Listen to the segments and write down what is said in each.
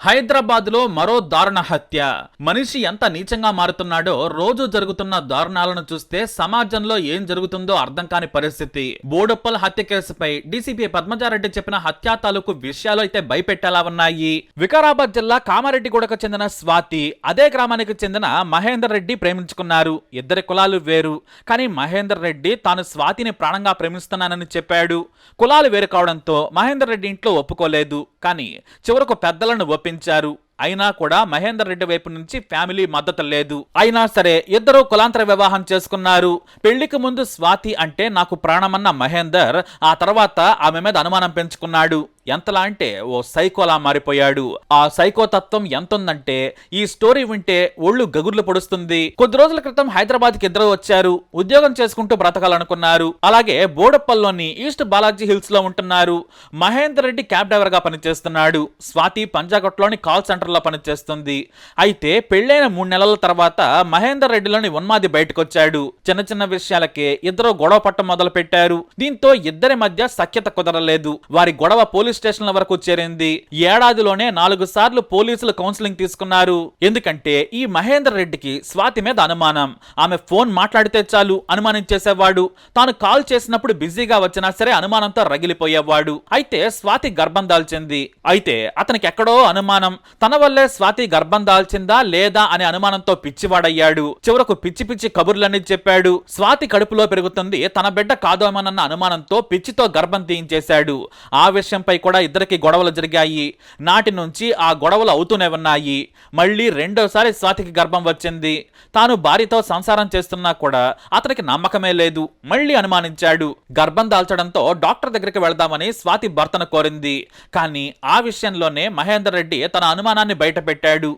హైదరాబాద్ లో మరో దారుణ హత్య. మనిషి ఎంత నీచంగా మారుతున్నాడో రోజు జరుగుతున్న దారుణాలను చూస్తే సమాజంలో ఏం జరుగుతుందో అర్థం కాని పరిస్థితి. బోడుప్పల్ హత్య కేసుపై డీసీపీ పద్మజారెడ్డి చెప్పిన హత్యా తాలూకు విషయాలు అయితే భయపెట్టేలా ఉన్నాయి. వికారాబాద్ జిల్లా కామారెడ్డిగూడకు చెందిన స్వాతి అదే గ్రామానికి చెందిన మహేందర్ రెడ్డి ప్రేమించుకున్నారు. ఇద్దరి కులాలు వేరు, కానీ మహేందర్ రెడ్డి తాను స్వాతిని ప్రాణంగా ప్రేమిస్తున్నానని చెప్పాడు. కులాలు వేరు కావడంతో మహేందర్ రెడ్డి ఇంట్లో ఒప్పుకోలేదు. కానీ చివరకు పెద్దలను ఒప్పించారు. అయినా కూడా మహేందర్ రెడ్డి వైపు నుంచి ఫ్యామిలీ మద్దతు లేదు. అయినా సరే ఇద్దరు కులాంతర వివాహం చేసుకున్నారు. పెళ్లికి ముందు స్వాతి అంటే నాకు ప్రాణమన్న మహేందర్ ఆ తర్వాత ఆమె మీద అనుమానం పెంచుకున్నాడు. ఎంతలా అంటే ఓ సైకోలా మారిపోయాడు. ఆ సైకో తత్వం ఎంతుందంటే ఈ స్టోరీ వింటే ఒళ్ళు గగుర్లు పొడుస్తుంది. కొద్ది రోజుల క్రితం హైదరాబాద్ కి ఇద్దరు వచ్చారు. ఉద్యోగం చేసుకుంటూ బ్రతకాలనుకున్నారు. అలాగే బోడప్పల్లోని ఈస్ట్ బాలాజీ హిల్స్ లో ఉంటున్నారు. మహేందర్ రెడ్డి క్యాబ్ డ్రైవర్ గా పనిచేస్తున్నాడు. స్వాతి పంజాగట్లోని కాల్ సెంటర్ లో పనిచేస్తుంది. అయితే పెళ్లైన 3 నెలల తర్వాత మహేందర్ రెడ్డిలోని ఉన్మాది బయటకొచ్చాడు. చిన్న చిన్న విషయాలకే ఇద్దరు గొడవ పట్టం మొదలు పెట్టారు. దీంతో ఇద్దరి మధ్య సఖ్యత కుదరలేదు. వారి గొడవ పోలీస్ స్టేషన్ల వరకు చేరింది. ఏడాదిలోనే 4 సార్లు పోలీసులు కౌన్సిలింగ్ తీసుకున్నారు. ఎందుకంటే ఈ మహేందర్ రెడ్డికి స్వాతి మీద అనుమానం. ఆమె ఫోన్ మాట్లాడితే చాలు అనుమానించేసేవాడు. తాను కాల్ చేసినప్పుడు బిజీగా వచ్చినా సరే అనుమానంతో రగిలిపోయేవాడు. అయితే స్వాతి గర్భం దాల్చింది. అయితే అతనికి ఎక్కడో అనుమానం. తన వల్లే స్వాతి గర్భం దాల్చిందా లేదా అనే అనుమానంతో పిచ్చివాడయ్యాడు. చివరకు పిచ్చి పిచ్చి కబుర్లన్నీ చెప్పాడు. స్వాతి కడుపులో పెరుగుతుంది, తన బిడ్డ కాదోమనన్న అనుమానంతో పిచ్చితో గర్భం తీయించేశాడు. ఆ విషయంపై కూడా ఇద్దరికి గొడవలు జరిగాయి. నాటి నుంచి ఆ గొడవలు అవుతూనే ఉన్నాయి. మళ్ళీ రెండోసారి స్వాతికి గర్భం వచ్చింది. తాను భార్యతో సంసారం చేస్తున్నా కూడా అతనికి నమ్మకమే లేదు. మళ్ళీ అనుమానించాడు. గర్భం దాల్చడంతో డాక్టర్ దగ్గరికి వెళదామని స్వాతి భర్తను కోరింది. కానీ ఆ విషయంలోనే మహేందర్ రెడ్డి తన అనుమానాన్ని బయటపెట్టాడు.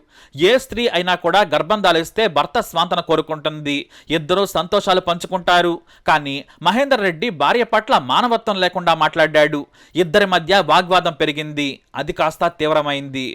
ఏ స్త్రీ అయినా కూడా గర్భం దాలిస్తే భర్త స్వాంతన కోరుకుంటుంది. ఇద్దరూ సంతోషాలు పంచుకుంటారు. కానీ మహేందర్ రెడ్డి భార్య పట్ల మానవత్వం లేకుండా మాట్లాడాడు. ఇద్దరి మధ్య వాగ్వాదం పెరిగింది. అది కాస్త తీవ్రమైంది.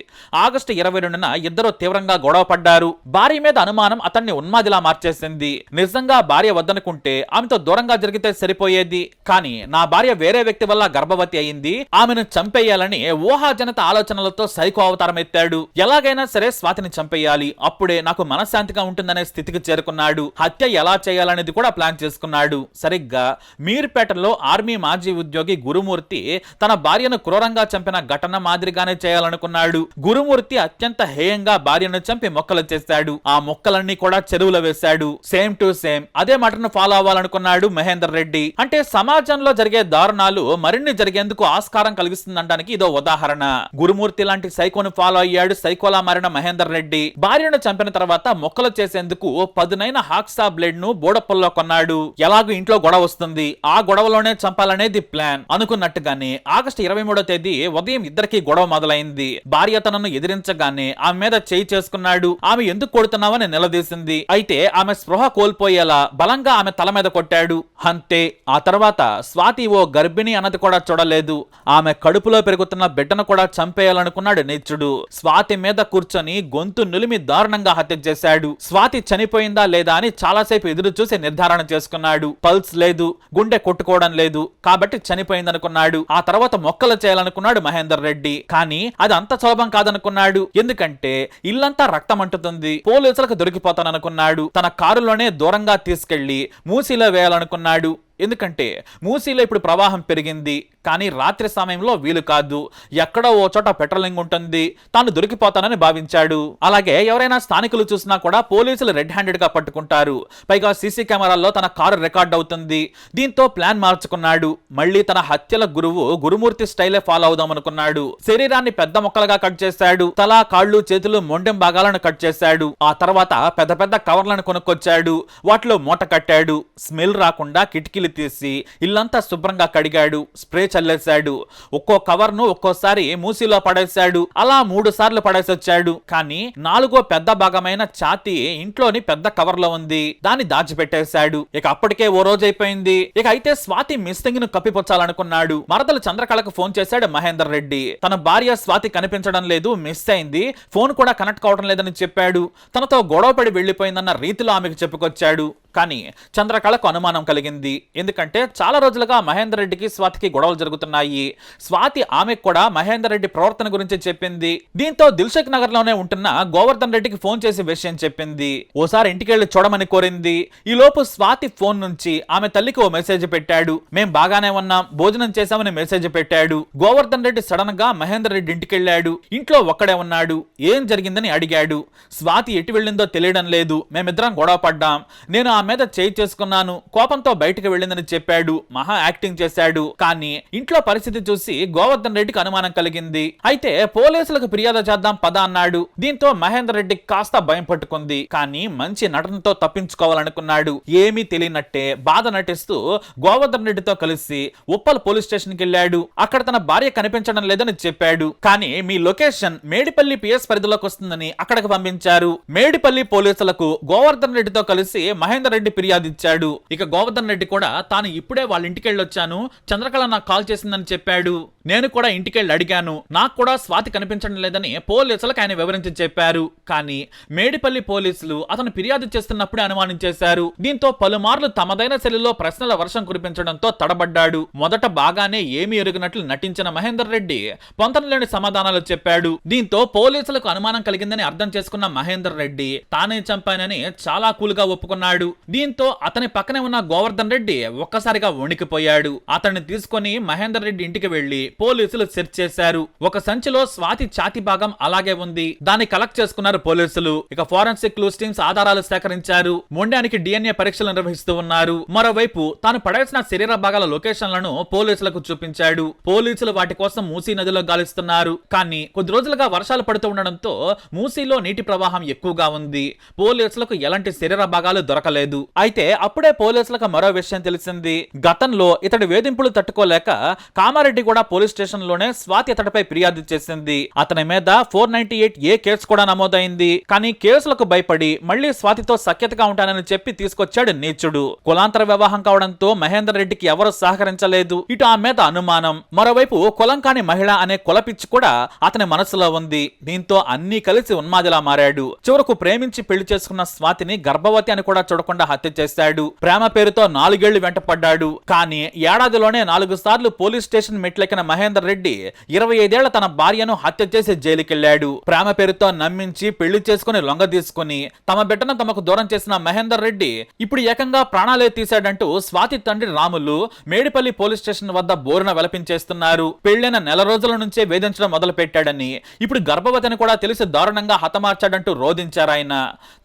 ఆగస్టు 22న ఇద్దరు తీవ్రంగా గొడవ పడ్డారు. భార్య మీద అనుమానం అతన్ని ఉన్మాదిలా మార్చేసింది. నిజంగా భార్య వద్దనుకుంటే ఆమెతో దూరంగా జరిగితే సరిపోయేది. కానీ నా భార్య వేరే వ్యక్తి వల్ల గర్భవతి అయింది, ఆమెను చంపేయాలని ఊహాజనిత ఆలోచనలతో సైకో అవతారం ఎత్తాడు. ఎలాగైనా సరే స్వాతిని చంపేయాలి, అప్పుడే నాకు మనశ్శాంతిగా ఉంటుందనే స్థితికి చేరుకున్నాడు. హత్య ఎలా చేయాలనేది కూడా ప్లాన్ చేసుకున్నాడు. సరిగ్గా మీర్పేటలో ఆర్మీ మాజీ ఉద్యోగి గురుమూర్తి తన భార్యను క్రూరంగా చంపిన ఘటన మాదిరిగానే చేయాలనుకున్నాడు. గురుమూర్తి అత్యంత హేయంగా భార్యను చంపి మొక్కలు చేశాడు. ఆ మొక్కలన్నీ కూడా చెరువులో వేశాడు. సేమ్ టు సేమ్ అదే మటను ఫాలో అవ్వాలనుకున్నాడు మహేందర్ రెడ్డి. అంటే సమాజంలో జరిగే దారుణాలు మరిన్ని జరిగేందుకు ఆస్కారం కలిగిస్తుందనడానికి ఇదో ఉదాహరణ. గురుమూర్తి లాంటి సైకోను ఫాలో అయ్యాడు సైకోలా మారిన మహేందర్ రెడ్డి. భార్యను చంపిన తర్వాత మొక్కలు చేసేందుకు పదునైన హాక్సా బ్లేడ్ ను బోడప్పల్లో కొన్నాడు. ఎలాగూ ఇంట్లో గొడవ వస్తుంది, ఆ గొడవలోనే చంపాలనేది ప్లాన్. అనుకున్నట్టుగానే ఆగస్టు 23వ తేదీ ఉదయం ఇద్దరికి గొడవ మొదలైంది. భార్య తనను ఎదిరించగానే ఆమె మీద చేయి చేసుకున్నాడు. ఆమె ఎందుకు కొడుతున్నావని నిలదీసింది. అయితే ఆమె స్పృహ కోల్పోయేలా బలంగా ఆమె తల మీద కొట్టాడు. అంతే. ఆ తర్వాత స్వాతి ఓ గర్భిణి అన్నది కూడా చూడలేదు. ఆమె కడుపులో పెరుగుతున్న బిడ్డను కూడా చంపేయాలనుకున్నాడు నీచుడు. స్వాతి మీద కూర్చొని గొంతు నులిమి దారుణంగా హత్య చేశాడు. స్వాతి చనిపోయిందా లేదా అని చాలాసేపు ఎదురు చూసి నిర్ధారణ చేసుకున్నాడు. పల్స్ లేదు, గుండె కొట్టుకోవడం లేదు, కాబట్టి చనిపోయిందనుకున్నాడు. ఆ తర్వాత మొక్కలు చేయాలనుకున్నాడు మహేందర్ రెడ్డి. కానీ అది అంత సులభం కాదనుకున్నాడు. ఎందుకంటే ఇల్లంతా రక్తం అంటుతుంది, పోలీసులకు దొరికిపోతాననుకున్నాడు. తన కారులోనే దూరంగా తీసుకెళ్లి మూసీలో వేయాలనుకున్నాడు. ఎందుకంటే మూసీలో ఇప్పుడు ప్రవాహం పెరిగింది. కానీ రాత్రి సమయంలో వీలు కాదు. ఎక్కడో ఓ చోట పెట్రోలింగ్ ఉంటుంది. తాను దొరికిపోతానని భావించాడు. అలాగే ఎవరైనా స్థానికులు చూసినా కూడా పోలీసులు రెడ్ హ్యాండెడ్ గా పట్టుకుంటారు. పైగా సీసీ కెమెరాల్లో తన కారు రికార్డ్ అవుతుంది. దీంతో ప్లాన్ మార్చుకున్నాడు. మళ్ళీ తన హత్యల గురువు గురుమూర్తి స్టైలే ఫాలో అవుదాం అనుకున్నాడు. శరీరాన్ని పెద్ద ముక్కలుగా కట్ చేశాడు. తల, కాళ్ళు, చేతులు, మొండెం భాగాలను కట్ చేశాడు. ఆ తర్వాత పెద్ద పెద్ద కవర్లను కొనుక్కొచ్చాడు. వాటిలో మూట కట్టాడు. స్మెల్ రాకుండా కిటికీలు తీసి ఇల్లంతా శుభ్రంగా కడిగాడు. స్ప్రే చల్లేశాడు. ఒక్కో కవర్ ను ఒక్కోసారి మూసీలో పడేశాడు. అలా 3 సార్లు పడేసొచ్చాడు. కానీ 4వ పెద్ద భాగమైన ఛాతీ ఇంట్లోని పెద్ద కవర్ లో ఉంది. దాన్ని దాచిపెట్టేశాడు. ఇక అప్పటికే ఓ రోజు అయిపోయింది. ఇక అయితే స్వాతి మిస్సింగ్ ను కప్పిపుచ్చాలనుకున్నాడు. మరదలు చంద్రకళకు ఫోన్ చేశాడు మహేందర్ రెడ్డి. తన భార్య స్వాతి కనిపించడం లేదు, మిస్ అయింది, ఫోన్ కూడా కనెక్ట్ కావడం లేదని చెప్పాడు. తనతో గొడవపడి వెళ్లిపోయిందన్న రీతిలో ఆమెకు చెప్పుకొచ్చాడు. కానీ చంద్రకళకు అనుమానం కలిగింది. ఎందుకంటే చాలా రోజులుగా మహేందర్ రెడ్డికి స్వాతికి గొడవలు జరుగుతున్నాయి. స్వాతి ఆమెకు కూడా మహేందర్ రెడ్డి ప్రవర్తన గురించి చెప్పింది. దీంతో దిల్సుఖ్ నగర్ లోనే ఉంటున్న గోవర్ధన్ రెడ్డికి ఫోన్ చేసి విషయం చెప్పింది. ఓసారి ఇంటికెళ్లి చూడమని కోరింది. ఈ లోపు స్వాతి ఫోన్ నుంచి ఆమె తల్లికి ఓ మెసేజ్ పెట్టాడు. మేం బాగానే ఉన్నాం, భోజనం చేశామని మెసేజ్ పెట్టాడు. గోవర్ధన్ రెడ్డి సడన్ గా మహేందర్ రెడ్డి ఇంటికెళ్లాడు. ఇంట్లో ఒక్కడే ఉన్నాడు. ఏం జరిగిందని అడిగాడు. స్వాతి ఎటు వెళ్ళిందో తెలియడం లేదు, మేమిద్దరం గొడవ పడ్డాం, నేను ఆ మీద చేయి చేసుకున్నాను, కోపంతో బయటకు వెళ్ళిందని చెప్పాడు. మహా యాక్టింగ్ చేశాడు. కానీ ఇంట్లో పరిస్థితి చూసి గోవర్ధన్ రెడ్డికి అనుమానం కలిగింది. అయితే పోలీసులకు ఫిర్యాదు చేద్దాం పద అన్నాడు. దీంతో మహేందర్ రెడ్డి కాస్త భయం పట్టుకుంది. కానీ మంచి నటనతో తప్పించుకోవాలనుకున్నాడు. ఏమీ తెలియనట్టే బాధ నటిస్తూ గోవర్ధన్ రెడ్డితో కలిసి ఉప్పల్ పోలీస్ స్టేషన్ కి వెళ్ళాడు. అక్కడ తన భార్య కనిపించడం లేదని చెప్పాడు. కానీ మీ లొకేషన్ మేడిపల్లి పిఎస్ పరిధిలోకి వస్తుందని అక్కడికి పంపించారు. మేడిపల్లి పోలీసులకు గోవర్ధన్ రెడ్డితో కలిసి మహేందర్ రెడ్డి ఫిర్యాదు ఇచ్చాడు. ఇక గోవర్ధన్ రెడ్డి కూడా తాను ఇప్పుడే వాళ్ళ ఇంటికి వెళ్ళొచ్చాను, చంద్రకళ నాకు కాల్ చేసిందని చెప్పాడు. నేను కూడా ఇంటికెళ్ళి అడిగాను, నాకు కూడా స్వాతి కనిపించడం లేదని పోలీసులకు ఆయన వివరించి చెప్పారు. కానీ మేడిపల్లి పోలీసులు అతను ఫిర్యాదు చేస్తున్నప్పుడే అనుమానించేశారు. దీంతో పలుమార్లు తమదైన శైలిలో ప్రశ్నల వర్షం కురిపించడంతో తడబడ్డాడు. మొదట బాగానే ఏమీ ఎరుగినట్లు నటించిన మహేందర్ రెడ్డి పొంతనలేని సమాధానాలు చెప్పాడు. దీంతో పోలీసులకు అనుమానం కలిగిందని అర్థం చేసుకున్న మహేందర్ రెడ్డి తానే చంపానని చాలా కూల్ గా ఒప్పుకున్నాడు. దీంతో అతని పక్కనే ఉన్న గోవర్ధన్ రెడ్డి ఒక్కసారిగా వణికిపోయాడు. అతన్ని తీసుకుని మహేందర్ రెడ్డి ఇంటికి వెళ్లి పోలీసులు సెర్చ్ చేశారు. ఒక సంచిలో స్వాతి ఛాతి భాగం అలాగే ఉంది. దాన్ని కలెక్ట్ చేసుకున్నారు పోలీసులు. ఇక ఫోరెన్సిక్ క్లూస్ టీమ్స్ ఆధారాలు సేకరించారు. మొండానికి డిఎన్ఏ పరీక్షలు నిర్వహిస్తూ ఉన్నారు. మరోవైపు తాను పడేసిన శరీర భాగాల లొకేషన్లను పోలీసులకు చూపించాడు. పోలీసులు వాటి కోసం మూసీ నదిలో గాలిస్తున్నారు. కానీ కొద్ది రోజులుగా వర్షాలు పడుతూ ఉండడంతో మూసీలో నీటి ప్రవాహం ఎక్కువగా ఉంది. పోలీసులకు ఎలాంటి శరీర భాగాలు దొరకలేదు. అయితే అప్పుడే పోలీసులకు మరో విషయం తెలిసింది. గతంలో ఇతడి వేధింపులు తట్టుకోలేక కామారెడ్డి కూడా పోలీస్ స్టేషన్ లోనే స్వాతి అతడిపై ఫిర్యాదు చేసింది. అతని మీద 498A కేసు కూడా నమోదైంది. కానీ కేసులకు భయపడి మళ్లీ స్వాతితో సఖ్యతగా ఉంటానని చెప్పి తీసుకొచ్చాడు నీచుడు. కులాంతర వివాహం కావడంతో మహేందర్ రెడ్డికి ఎవరు సహకరించలేదు. ఇటు ఆ మీద అనుమానం, మరోవైపు కులం కాని మహిళ అనే కులపిచ్చి కూడా అతని మనసులో ఉంది. దీంతో అన్ని కలిసి ఉన్మాదిలా మారాడు. చివరకు ప్రేమించి పెళ్లి చేసుకున్న స్వాతిని గర్భవతి అని కూడా చూడకుండా హత్య చేశాడు. ప్రేమ పేరుతో 4 ఏళ్లు వెంట పడ్డాడు. కానీ ఏడాదిలోనే 4 సార్లు పోలీస్ స్టేషన్ మెట్లెక్కిన మహేందర్ రెడ్డి 25 ఏళ్ల తన భార్యను హత్య చేసి జైలుకెళ్లాడు. ప్రేమ పేరుతో నమ్మించి పెళ్లి చేసుకుని లొంగ తీసుకుని తమ బిడ్డను తమకు దూరం చేసిన మహేందర్ రెడ్డి ఇప్పుడు ఏకంగా ప్రాణాలే తీశాడంటూ స్వాతి తండ్రి రాములు మేడిపల్లి పోలీస్ స్టేషన్ వద్ద బోరున వెలపించేస్తున్నారు. పెళ్లైన నెల రోజుల నుంచే వేధించడం మొదలు పెట్టాడని, ఇప్పుడు గర్భవతిని కూడా తెలిసి దారుణంగా హతమార్చాడంటూ రోధించారాయన.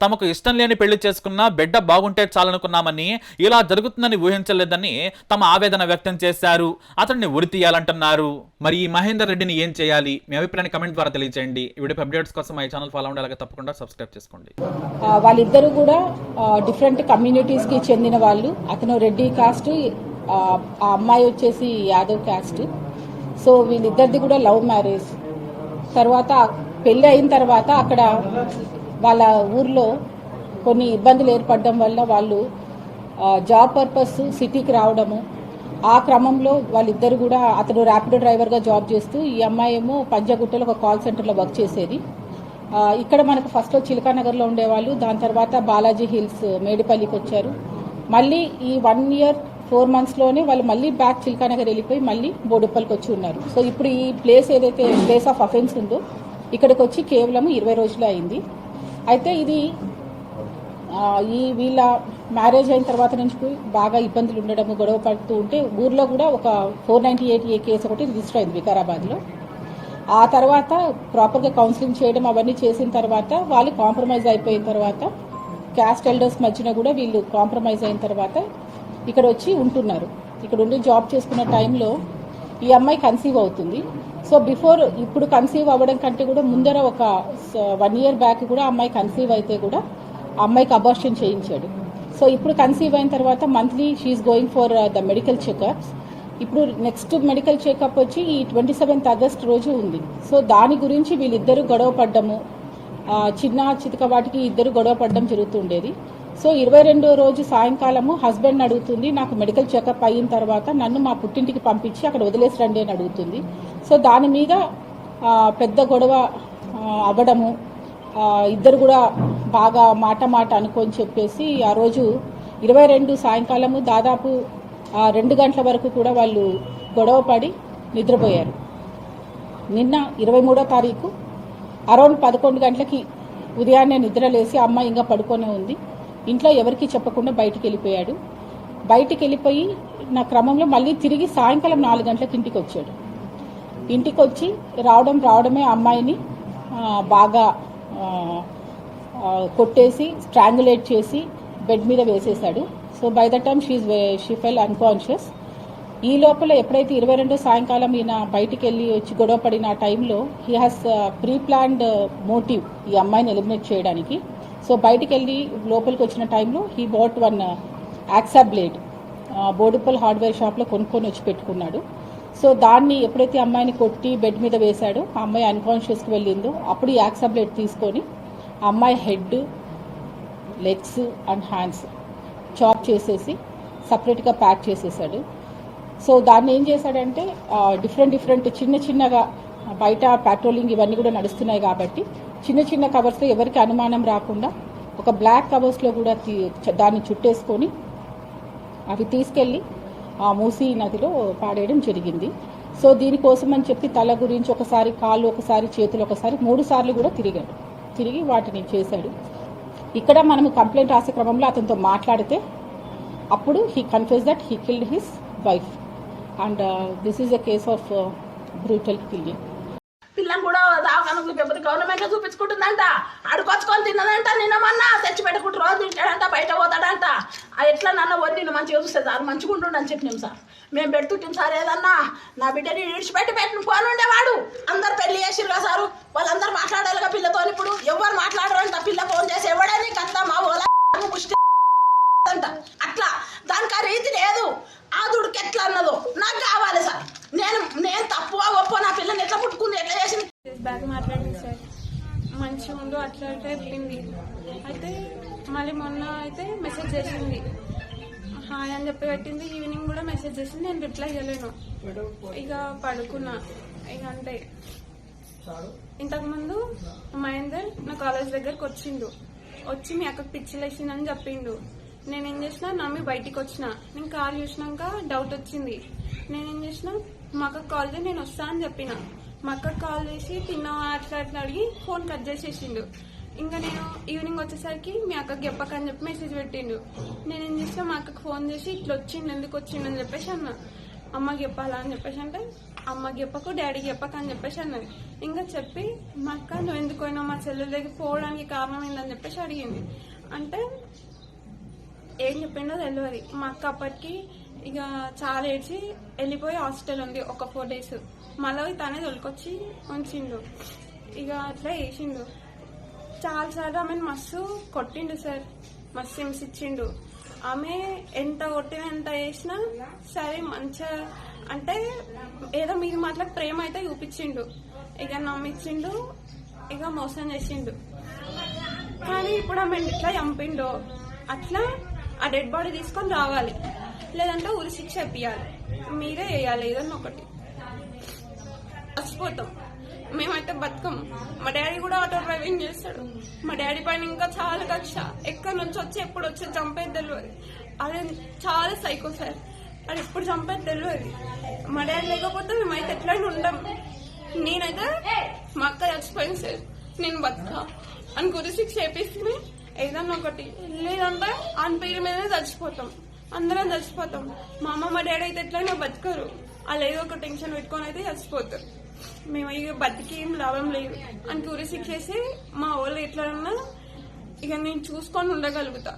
తమకు ఇష్టం లేని పెళ్లి చేసుకున్నా బిడ్డ బాగుంటే చాలనుకున్నామని, ఇలా జరుగుతుందని ఊహించలేదని తమ ఆవేదన వ్యక్తం చేశారు. అతన్ని ఉరి తీయాలంటున్నారు. మరి ఈ మహేందర్ రెడ్డిని ఏం చేయాలి? మీ అభిప్రాయాన్ని కమెంట్ ద్వారా తెలియజేయండి. ఈ వీడియో అప్డేట్స్ కోసం మా ఛానల్ ఫాలో అవ్వండి. అలాగే తప్పకుండా సబ్స్క్రైబ్ చేసుకోండి. వాళ్ళిద్దరూ కూడా డిఫరెంట్ కమ్యూనిటీస్ కి చెందిన వాళ్ళు. అతను రెడ్డి కాస్ట్, ఆ అమ్మాయి వచ్చేసి యాదవ్ కాస్ట్. సో వీళ్ళిద్దరిది కూడా లవ్ మ్యారేజ్. తర్వాత పెళ్లి అయిన తర్వాత అక్కడ వాళ్ళ ఊర్లో కొన్ని ఇబ్బందులు ఏర్పడడం వల్ల వాళ్ళు జాబ్ పర్పస్ సిటీకి రావడము. ఆ క్రమంలో వాళ్ళిద్దరు కూడా, అతను ర్యాపిడో డ్రైవర్గా జాబ్ చేస్తూ ఈ అమ్మాయి ఏమో పంజాగుట్టలో ఒక కాల్ సెంటర్లో వర్క్ చేసేది. ఇక్కడ మనకు ఫస్ట్లో చిలకానగర్లో ఉండేవాళ్ళు. దాని తర్వాత బాలాజీ హిల్స్ మేడిపల్లికి వచ్చారు. మళ్ళీ ఈ 1 year 4 monthsలోనే వాళ్ళు మళ్ళీ బ్యాక్ చిలకానగర్ వెళ్ళిపోయి మళ్ళీ బోడుప్పల్కి వచ్చి ఉన్నారు. సో ఇప్పుడు ఈ ప్లేస్ ఏదైతే ప్లేస్ ఆఫ్ అఫెన్స్ ఉందో ఇక్కడికి వచ్చి కేవలం 20 రోజులు అయింది. అయితే ఇది వీళ్ళ మ్యారేజ్ అయిన తర్వాత నుంచి బాగా ఇబ్బందులు ఉండడము, గొడవ పడుతూ ఉంటే ఊర్లో కూడా ఒక 498A కేసు ఒకటి రిజిస్టర్ అయింది వికారాబాద్లో. ఆ తర్వాత ప్రాపర్గా కౌన్సిలింగ్ చేయడం అవన్నీ చేసిన తర్వాత వాళ్ళు కాంప్రమైజ్ అయిపోయిన తర్వాత, క్యాస్ట్ ఎల్డర్స్ మధ్యన కూడా వీళ్ళు కాంప్రమైజ్ అయిన తర్వాత ఇక్కడ వచ్చి ఉంటున్నారు. ఇక్కడ ఉండి జాబ్ చేసుకున్న టైంలో ఈ అమ్మాయి కన్సీవ్ అవుతుంది. సో ఇప్పుడు కన్సీవ్ అవ్వడం కంటే కూడా ముందర ఒక 1 year బ్యాక్ కూడా అమ్మాయి కన్సీవ్ అయితే కూడా ఆ అమ్మాయికి అబార్షన్ చేయించాడు. సో ఇప్పుడు కన్సీవ్ అయిన తర్వాత monthly she is going for the medical checkups. ఇప్పుడు నెక్స్ట్ మెడికల్ చెకప్ వచ్చి ఈ 27th August రోజు ఉంది. సో దాని గురించి వీళ్ళిద్దరూ గొడవ పడ్డము, చిన్న చితక వాటికి ఇద్దరు గొడవ పడడం జరుగుతుండేది. సో 22వ రోజు సాయంకాలము హస్బెండ్ అడుగుతుంది, నాకు మెడికల్ చెకప్ అయిన తర్వాత నన్ను మా పుట్టింటికి పంపించి అక్కడ వదిలేసి రండి అని అడుగుతుంది. సో దాని మీద పెద్ద గొడవ అవ్వడము, ఇద్దరు కూడా బాగా మాట అనుకొని చెప్పేసి ఆ రోజు 22 సాయంకాలము దాదాపు 2 గంటల వరకు కూడా వాళ్ళు గొడవ పడి నిద్రపోయారు. నిన్న 23వ తారీఖు అరౌండ్ 11 గంటలకి ఉదయాన్నే నిద్రలేసి అమ్మాయి ఇంకా పడుకొనే ఉంది. ఇంట్లో ఎవరికీ చెప్పకుండా బయటికి వెళ్ళిపోయాడు. బయటికి వెళ్ళిపోయి నా క్రమంలో మళ్ళీ తిరిగి సాయంకాలం 4 గంటలకు ఇంటికి వచ్చాడు. ఇంటికి వచ్చి రావడమే అమ్మాయిని బాగా కొట్టేసి స్ట్రాంగులేట్ చేసి బెడ్ మీద వేసేశాడు. So by the time she fell unconscious. ఈ లోపల ఎప్పుడైతే 22 సాయంకాలం ఈయన బయటికి వెళ్ళి వచ్చి గొడవ పడిన టైంలో he has preplanned motive ఈ అమ్మాయిని ఎలిమినేట్ చేయడానికి. సో బయటికి వెళ్ళి లోపలికి వచ్చిన టైంలో he bought 1 hacksaw blade Boduppal hardware షాప్లో కొనుక్కొని వచ్చి పెట్టుకున్నాడు. సో దాన్ని ఎప్పుడైతే అమ్మాయిని కొట్టి బెడ్ మీద వేశాడో ఆ అమ్మాయి అన్కాన్షియస్కి వెళ్ళిందో అప్పుడు ఈ యాక్సా బ్లేడ్ తీసుకొని ఆ అమ్మాయి head, legs and hands chop చేసేసి సపరేట్గా ప్యాక్ చేసేసాడు. సో దాన్ని ఏం చేశాడంటే డిఫరెంట్ చిన్నగా బయట పెట్రోలింగ్ ఇవన్నీ కూడా నడుస్తున్నాయి కాబట్టి చిన్న కవర్స్లో ఎవరికి అనుమానం రాకుండా ఒక బ్లాక్ కవర్స్లో కూడా దాన్ని చుట్టేసుకొని అవి తీసుకెళ్ళి ఆ మూసీ నదిలో పాడేయడం జరిగింది. సో దీనికోసం అని చెప్పి తల గురించి ఒకసారి కాళ్ళు, ఒకసారి చేతులు, ఒకసారి 3 సార్లు కూడా తిరిగి వాటిని చేశాడు. ఇక్కడ మనము కంప్లైంట్ రాసే క్రమంలో అతనితో మాట్లాడితే అప్పుడు he confess that he killed his wife and this is a case of brutal killing. పిల్లని కూడా దావకాన చూపించకపోతే గవర్నమెంట్ లో చూపించుకుంటుందంట, అడుకొచ్చుకొని తిన్నదంట. నిన్న మొన్న తెచ్చి పెట్టుకుంటూ రోజు తింటాడంట, బయట పోతాడంట. ఎట్లా నన్న వద్దు మంచిగా చూస్తే సార్ మంచిగా ఉంటుండని చెప్పినాం సార్. మేము పెడుతుంటాం సార్. ఏదన్నా నా బిడ్డని విడిచిపెట్టి పోనుండేవాడు. అందరు పెళ్లి చేసిరుగా సారు, వాళ్ళందరూ మాట్లాడాలిగా పిల్లతో. ఇప్పుడు ఎవరు మాట్లాడరంట. పిల్ల ఫోన్ చేసి ఎవడని కత్తా మా ఓలా అంట. అట్లా దానికి ఆ రీతి లేదు. ఆ దుడికి ఎట్లా అన్నదో నాకు కావాలి సార్. నేను తప్పుగా గొప్ప నా పిల్లని ఎట్లా పుట్టుకుంది, ఎట్లా చేసింది బ్యాగ్ మాట్లాడింది సార్. మంచిగా ఉండు అట్లా చెప్పింది. అయితే మళ్ళీ మొన్న అయితే మెసేజ్ చేసింది, హాయ్ అని చెప్పి పెట్టింది. ఈవినింగ్ కూడా మెసేజ్ చేసింది, నేను రిప్లై ఇవ్వలేను. ఇక పడుకున్నా. ఇక అంటే ఇంతకుముందు మహేందర్ నా కాలేజ్ దగ్గరకు వచ్చి మీ అక్కకు పిచ్చిలేసిందని చెప్పిండు. నేనేం చేసిన నమ్మి బయటికి వచ్చిన. నేను కాల్ చూసినాక డౌట్ వచ్చింది. నేనేం చేసిన మా అక్కకు కాల్ చేసి నేను వస్తా అని చెప్పిన. మా అక్కకు కాల్ చేసి తిన్నావా అట్లా అడిగి ఫోన్ కట్ చేసేసిండు. ఇంకా నేను ఈవినింగ్ వచ్చేసరికి మీ అక్కకి చెప్పకని చెప్పి మెసేజ్ పెట్టిండు. నేనేం చేసిన మా అక్కకు ఫోన్ చేసి ఇట్లా వచ్చిండు, ఎందుకు వచ్చిండు అని చెప్పేసి అన్నా. అమ్మకి చెప్పాలా అని చెప్పేసి అంటే అమ్మకి చెప్పకు, డాడీకి చెప్పక అని చెప్పేసి అన్నది. ఇంకా చెప్పి మా అక్క నువ్వు ఎందుకు పోయినావు, మా చెల్లెల దగ్గర పోవడానికి కారణం ఏందని చెప్పేసి అడిగింది. అంటే ఏం చెప్పిండో తెలియదు. మా అక్క అప్పటికి ఇక చాలా ఏడ్చి వెళ్ళిపోయి హాస్టల్ ఉంది ఒక 4 days. మళ్ళీ తనే తొలికొచ్చి ఉంచిండు. ఇక అట్లా వేసిండు. చాలాసార్లు ఆమెను మస్తు కొట్టిండు సార్, మస్తు హింసించిండు. ఆమె ఎంత కొట్టినా ఎంత వేసినా సరే మంచిగా అంటే ఏదో మీరు మాటలకు ప్రేమ అయితే చూపించిండు. ఇక నమ్మించిండు, ఇక మోసం చేసిండు. కానీ ఇప్పుడు ఆమె ఎట్లా చంపిండో అట్లా ఆ డెడ్ బాడీ తీసుకొని రావాలి, లేదంటే ఉరి శిక్ష ఇప్పియాలి. మీరే వేయాలి ఏదన్నా ఒకటి. చచ్చిపోతాం మేమైతే బతుకం. మా డాడీ కూడా ఆటో డ్రైవింగ్ చేస్తాడు. మా డాడీ పైన ఇంకా చాలా కక్ష. ఎక్కడి నుంచి వచ్చి ఎప్పుడు వచ్చి చంపేది తెలియదు. అదే చాలా సైకో సార్. అది ఎప్పుడు చంపేది తెలియదు. మా డాడీ లేకపోతే మేమైతే ఎట్లయినా ఉండం. నేనైతే మా అక్క చచ్చిపోయింది సార్, నేను బతుకా అని గురి శిక్ష చేపిస్తే ఏదన్నా ఒకటి, లేదంటే ఆయన పేరు మీదనే చచ్చిపోతాం. అందరం చచ్చిపోతాం. మా అమ్మ మా డాడీ అయితే ఎట్లయినా బతకరు. వాళ్ళు ఏదో ఒక టెన్షన్ పెట్టుకొని అయితే చచ్చిపోతారు. మేము ఇక బతికి ఏం లాభం లేదు అని ఉరి శిక్షేసి మా వాళ్ళు ఎట్లా ఉన్నా ఇక నేను చూసుకొని ఉండగలుగుతా.